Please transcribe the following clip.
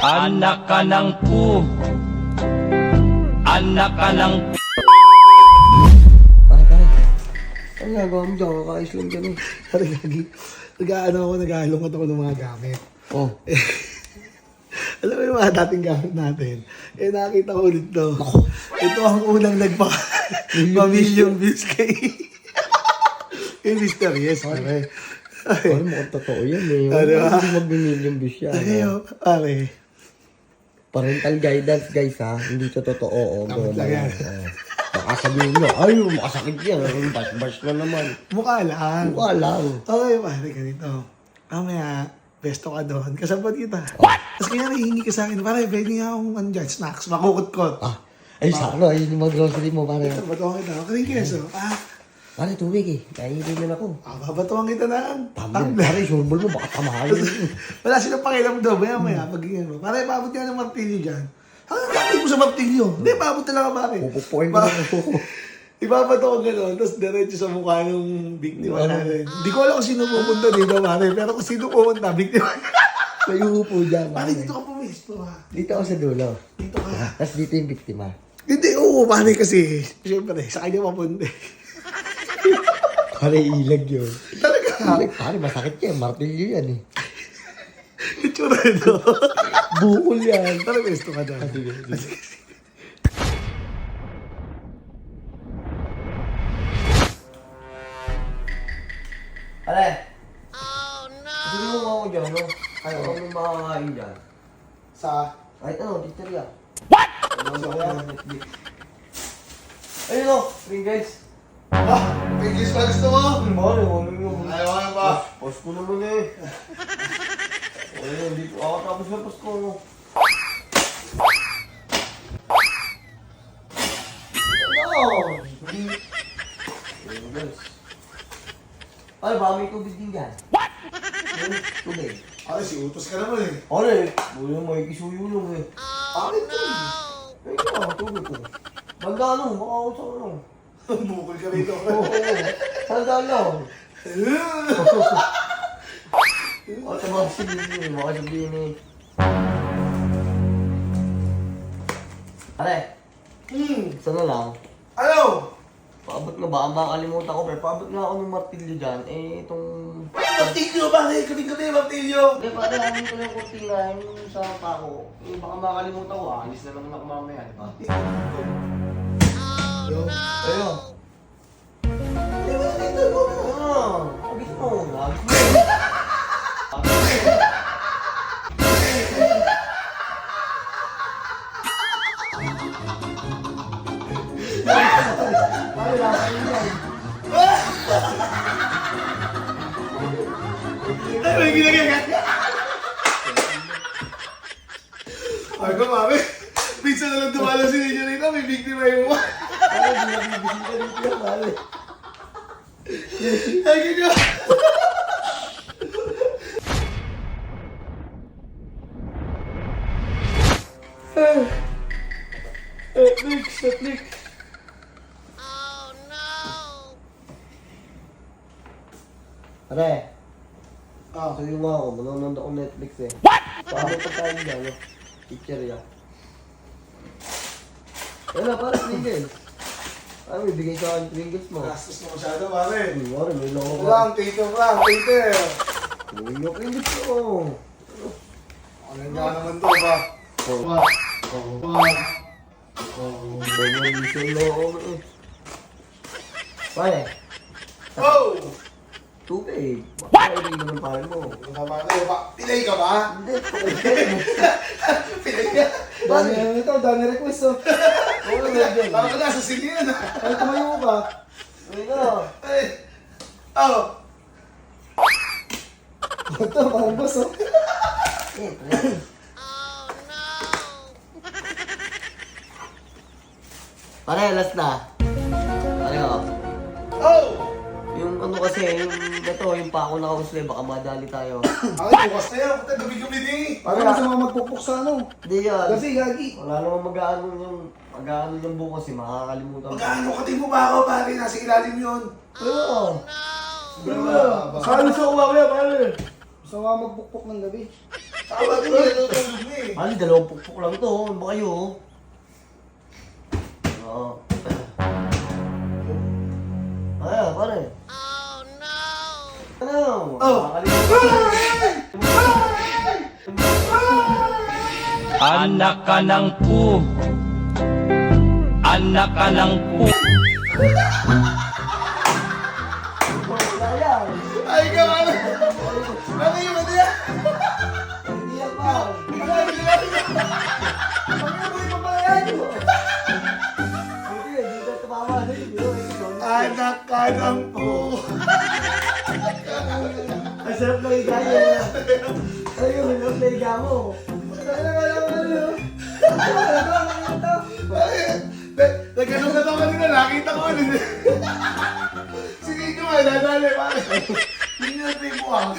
Anak ka ng pu. Anak ka ng Pare. Ano nagawa mo dyan? Kakaayos lang dyan eh. Pare, gagi. Nag-aalungat ako ng mga gamit. Oh. Alam mo yung mga dating gamit natin? Eh, nakita ko ulit to. Ito ang unang pa-million views kay... kay Mr. Yes, pare. Pare, mukhang totoo yan eh. Ano ba? Hindi mag-million views yan. Pare. Parental guidance guys ha. Hindi to totoo. Dapat lang yan. Baka sabihin nyo, ay, makasakit yan. Bash na naman. Mukha lang. Mukha lang. Okay, pare, ganito. Mamaya, besto ka doon. Kasabot kita. What? Tapos kaya nahihingi ka sa akin, pare, pwede nga akong dyan, snacks, makukot-kot. Ay, sana. Ay, yung mag-grocery mo, pare. Babatuan kita. Okay, keso. Pare, tubig eh. Nahihili na ako. Babatuan kita na. Pare, surbol mo, baka tamahalin. Wala silang pakialam daw. Maya, pag ganyan mo. Pare, paabot ka ng martilyo dyan. Hanggang kapit mo sa martilyo. Hindi, paabot na lang ka, pare. Pupupuin ko na ako. Ibabato ko gano'n, tapos diretso sa mukha ng biktima natin. Hindi ko alam kung sino pupunta dito, pare. Pero kung sino pupunta, biktima. May upo dyan, Pare, pare. dito ka pumisto, ha. Dito ako sa dulo. Dito ka. Tapos dito yung biktima. Hindi, oo, pare, kasi. Siyempre, sa kanya mapunta. Pare, ilag yun. Talaga. Ilag, pare, masakit yan. Martilyo yan eh. Itsura ito. Bukol yan. Pare, gusto ka dyan. Pare! Oh no! Sige mo nga ako dyan, no? Ayaw ako nung makakain dyan. Sa... Kahit ano, dicteria. What? Ano ba yan? Ayun o, Pringles. Ah, English pa gusto mo? Ano yung... Ayaw ka ba? Post ko naman eh. Ayun, hindi ko ako tapos na post ko. Ano? Pringles. Ay, baka may tubig din dyan. What? Tubig. Pare, si utos ka naman eh. Pare, wala may kisuyo lang eh. Pare, ito. Ay, tubig ko. Banda ano, baka ako sa ano. Bukol ka rito. Oo, sanda lang. O, tamang sabihin eh, baka sabihin eh. Pare, sana lang. Ano? Paabot nga ba? Makakalimutan ko, pero paabot nga ako ng martilyo dyan. Eh, itong... Martilyo, pare. Kating-kating, martilyo. Hindi, pare, amin ko yung kurtina, yung sa pako. Eh, baka makakalimutan ko, alis na naman ako mamaya, di ba? Ayun. Di ba nakita mo? Abis mo, abis mo. Ay, may ginagagat ka. Ay, ko, mami. Minsan na lang dumalo si Ninyo rito, may biktima yung mga. Ay, hindi na bibigyan ka rin yan, pare. Ay, ganyan. Netflix. Pare, Ah, sabi mo ako, manonood ako Netflix eh. What? Paano pa tayo dyan, no? Picture yan. Wala, pare, Pringles. Ay, may bigay sa akin Pringles mo. gastos na masyado, pare. Pare, may loko ka. Lang, tito, lang, tito. Uy, yung Pringles ko. Ano nga naman to, ba? Ba? Ganyan, isang loko eh. Pare, Oh! tubig. What? Ay, naman pare mo. Pilay ka ba? Hindi, Pilay ka? Dami request oh. Oo, medyo. Parang ka nasa sinihan, ha? Ay, tumayo ka. Ay, na. Ay. Oh. Ito, parang boss oh. Pare, last na. Pare, oh. Oh! Yung ano kasi, yung pako na kausli, baka madali tayo. Ay, bukas na yan. Puta, gabi-gabi din eh. Parang gusto mo magpupuk sa ano. Hindi yan. Kasi gagi. Wala namang mag-aano yung bukas eh, makakalimutan. Magkano ka din mo ba ako, pare? Nasa ilalim yun. Oo. Saan sa uwa ko yan, pare? Gusto mo magpupuk ng gabi. Tama ko natutulog na eh. Ali, dalawang pukpuk lang to. Ano ba kayo? Oo. Ayan, pare. Oh, no! Ano? Oh. Anak ka ng pu. Anak ka ng pu. Wala yan. Ay, ka ano? Ano yung ano yan? Hindi yan pa. Pag-iuwi pa pala yan. Hindi, hindi ka tumama. Anak ka ng po. Ang sarap ng higa yun. Ayun, ang sarap ng higa mo. Nagganong na ako kanina, nakita ko ulit. Sige ko nga, nadali. Hindi na tayo buwang.